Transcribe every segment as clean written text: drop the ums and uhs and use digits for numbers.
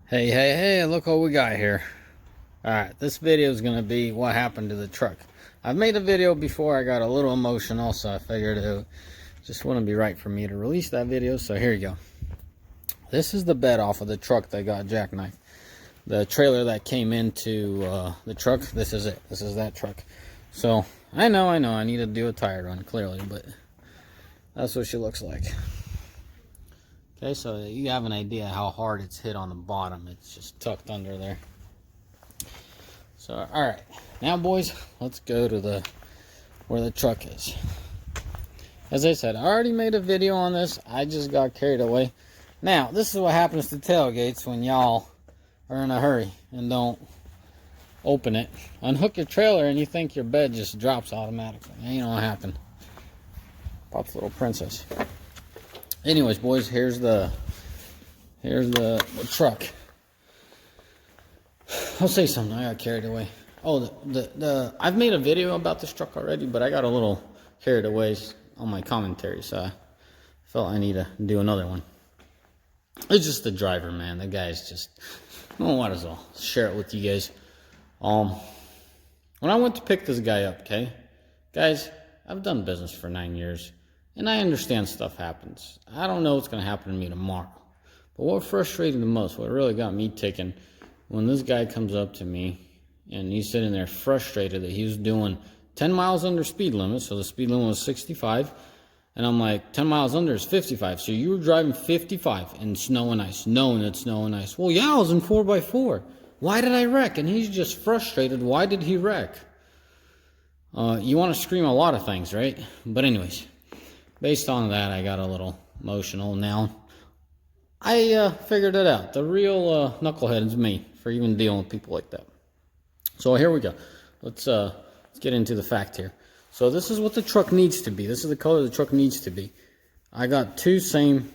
Hey, look what we got here. Alright, this video is going to be what happened to the truck. I've made a video before, I got a little emotional, so I figured it just wouldn't be right for me to release that video, so here you go. This is the bed off of the truck that got jackknifed. The trailer that came into the truck, this is it. This is that truck. So, I know, I need to do a tire run, clearly, but that's what she looks like. Okay, so you have an idea how hard it's hit on the bottom. It's just tucked under there. So, alright. Now, boys, let's go to where the truck is. As I said, I already made a video on this. I just got carried away. Now, this is what happens to tailgates when y'all are in a hurry and don't open it. Unhook your trailer and you think your bed just drops automatically. Ain't gonna happen. Pop's little princess. Anyways, boys, here's the truck. I'll say something. I got carried away. Oh, I've made a video about this truck already, but I got a little carried away on my commentary, so I felt I need to do another one. It's just the driver, man. The guy's just, oh, might as well share it with you guys. When I went to pick this guy up, okay, guys, I've done business for 9 years. And I understand stuff happens. I don't know what's going to happen to me tomorrow. But what frustrated the most, what really got me ticking, when this guy comes up to me and he's sitting there frustrated that he was doing 10 miles under speed limit. So the speed limit was 65. And I'm like, 10 miles under is 55. So you were driving 55 in snow and ice, knowing it's snow and ice. Well, yeah, I was in 4x4. Why did I wreck? And he's just frustrated. Why did he wreck? You want to scream a lot of things, right? But anyways. Based on that, I got a little emotional. Now, I figured it out. The real knucklehead is me for even dealing with people like that. So here we go. Let's get into the fact here. So this is what the truck needs to be. This is the color the truck needs to be. I got two same,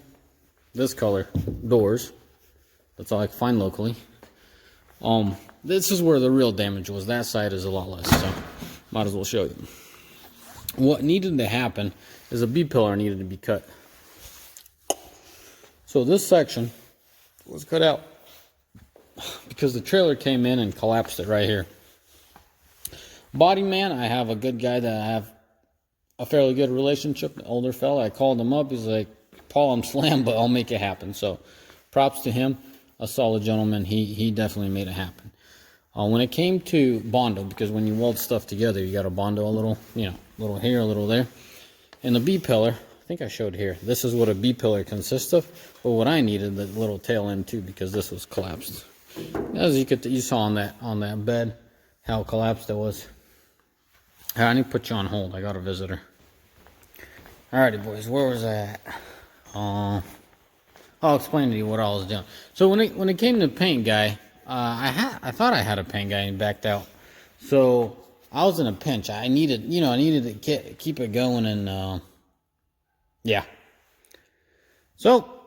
this color, doors. That's all I can find locally. This is where the real damage was. That side is a lot less, so might as well show you. What needed to happen is a B-pillar needed to be cut. So this section was cut out because the trailer came in and collapsed it right here. Body man, I have a good guy that I have a fairly good relationship, an older fella. I called him up. He's like, Paul, I'm slammed, but I'll make it happen. So props to him, a solid gentleman. He definitely made it happen. When it came to Bondo, because when you weld stuff together, you got to Bondo a little, a little here, a little there. And the B-pillar, I think I showed here, this is what a B-pillar consists of. But what I needed, the little tail end too, because this was collapsed. As you saw on that bed, how collapsed it was. I need to put you on hold. I got a visitor. Alrighty, boys, where was I at? I'll explain to you what I was doing. So when it came to paint guy, I thought I had a paint guy and backed out. So I was in a pinch. I needed to keep it going, and yeah. So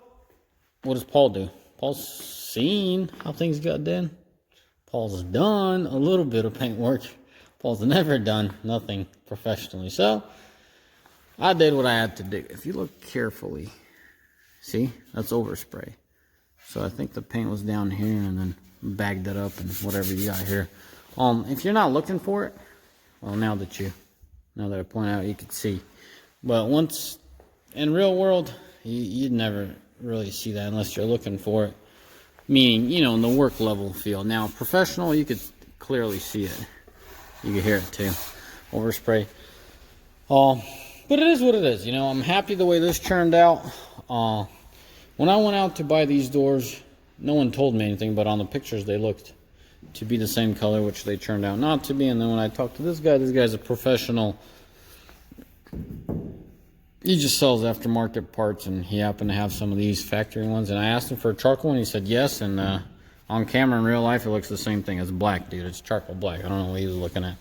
what does Paul do? Paul's seen how things got done. Paul's done a little bit of paint work. Paul's never done nothing professionally. So I did what I had to do. If you look carefully, see, that's overspray. So I think the paint was down here and then bagged it up and whatever you got here. If you're not looking for it, well, now that I point out, you can see. But once in real world, you'd never really see that unless you're looking for it. Meaning, in the work level field. Now, professional, you could clearly see it. You can hear it too. Overspray. But it is what it is. I'm happy the way this turned out. When I went out to buy these doors, no one told me anything, but on the pictures they looked to be the same color, which they turned out not to be. And then when I talked to this guy's a professional. He just sells aftermarket parts, and he happened to have some of these factory ones. And I asked him for a charcoal, and he said yes. And on camera in real life, it looks the same thing. It's black, dude. It's charcoal black. I don't know what he was looking at.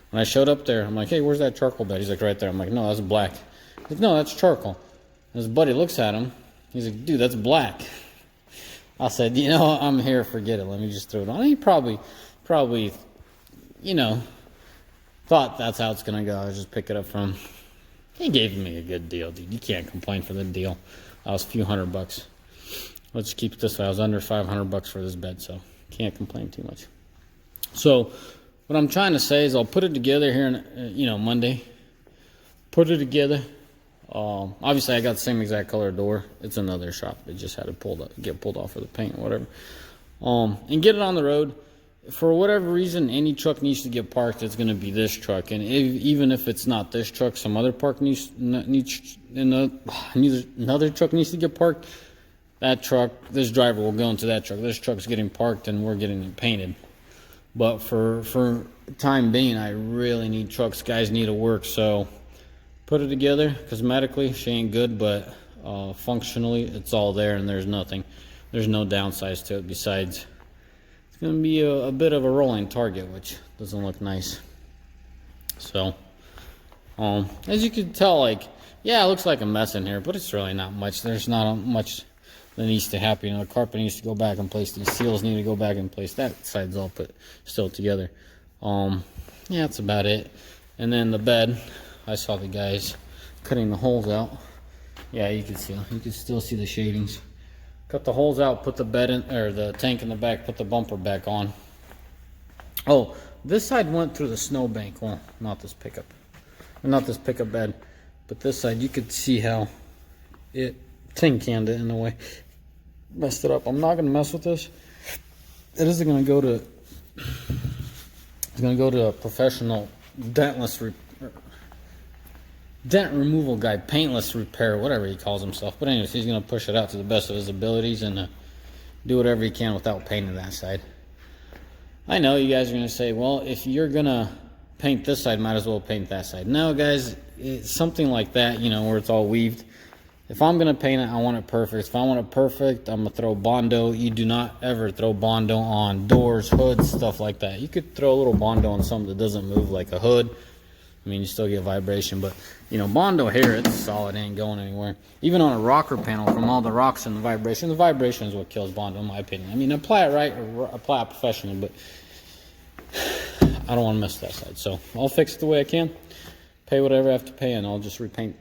When I showed up there, I'm like, hey, where's that charcoal bed? He's like, right there. I'm like, no, that's black. He's like, no, that's charcoal. And his buddy looks at him. He's like, dude, that's black. I said, I'm here, forget it. Let me just throw it on. He probably, thought that's how it's going to go. I just pick it up from him. He gave me a good deal, dude. You can't complain for the deal. I was a few $100. let's keep it this way. I was under 500 bucks for this bed, so can't complain too much. So what I'm trying to say is I'll put it together here in, Monday. Put it together. Obviously I got the same exact color door. It's another shop. It just had to get pulled off for the paint or whatever. And get it on the road. For whatever reason, any truck needs to get parked. It's going to be this truck, and even if it's not this truck, some other another truck needs to get parked. That truck, this driver will go into that truck. This truck's getting parked, and we're getting it painted. But for time being, I really need trucks. Guys need to work, so put it together. Cosmetically, she ain't good, but functionally, it's all there, and there's no downsides to it besides. It's going to be a bit of a rolling target, which doesn't look nice. So, as you can tell, it looks like a mess in here, but it's really not much. There's not much that needs to happen. The carpet needs to go back in place. These seals need to go back in place. That side's all put still together. That's about it. And then the bed, I saw the guys cutting the holes out. Yeah, you can still see the shadings. Cut the holes out, put the bed in, or the tank in the back, put the bumper back on. Oh, this side went through the snowbank. Well, not this pickup bed, but this side, you could see how it tin canned it in a way. Messed it up. I'm not gonna mess with this. It is gonna go to a professional dent removal guy, paintless repair, whatever he calls himself. But anyways, he's going to push it out to the best of his abilities and do whatever he can without painting that side. I know you guys are going to say, well, if you're going to paint this side, might as well paint that side. No, guys, it's something like that, where it's all weaved. If I'm going to paint it, I want it perfect. If I want it perfect, I'm going to throw Bondo. You do not ever throw Bondo on doors, hoods, stuff like that. You could throw a little Bondo on something that doesn't move, like a hood. I mean, you still get vibration, but Bondo here, it's solid, it ain't going anywhere. Even on a rocker panel, from all the rocks and the vibration is what kills Bondo, in my opinion. I mean, apply it right or apply it professionally, but I don't want to mess with that side. So I'll fix it the way I can, pay whatever I have to pay, and I'll just repaint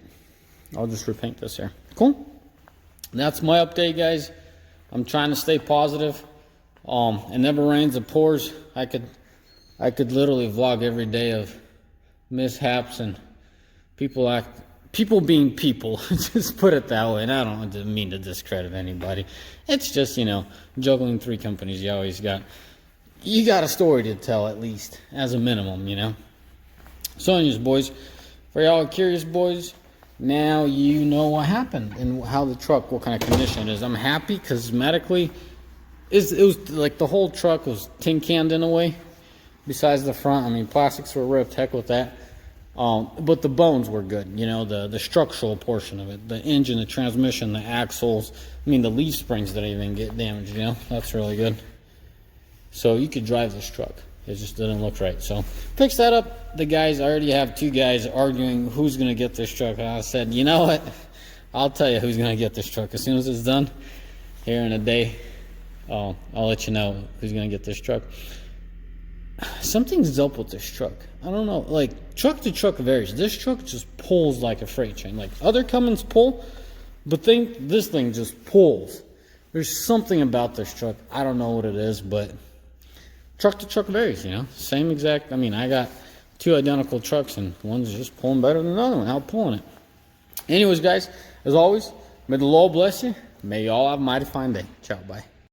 this here. Cool. That's my update, guys. I'm trying to stay positive. It never rains, it pours. I could literally vlog every day of mishaps and people being people. Just put it that way. And I don't mean to discredit anybody. It's just, juggling 3 companies. You got a story to tell, at least as a minimum. So anyways, boys, for y'all curious boys, now you know what happened and how the truck, what kind of condition it is. I'm happy cosmetically. It was like the whole truck was tin canned in a way. Besides the front, I mean, plastics were ripped, heck with that. But the bones were good, the structural portion of it. The engine, the transmission, the axles. I mean, the leaf springs didn't even get damaged, That's really good. So you could drive this truck. It just didn't look right. So fix that up. I already have 2 guys arguing who's going to get this truck. I said, you know what? I'll tell you who's going to get this truck. As soon as it's done, here in a day, I'll let you know who's going to get this truck. Something's up with this truck. I don't know. Like, truck to truck varies. This truck just pulls like a freight train. Like, other Cummins pull, but this thing just pulls. There's something about this truck. I don't know what it is, but truck to truck varies, Same exact. I mean, I got 2 identical trucks, and one's just pulling better than the other one, out pulling it. Anyways, guys, as always, may the Lord bless you. May you all have a mighty fine day. Ciao, bye.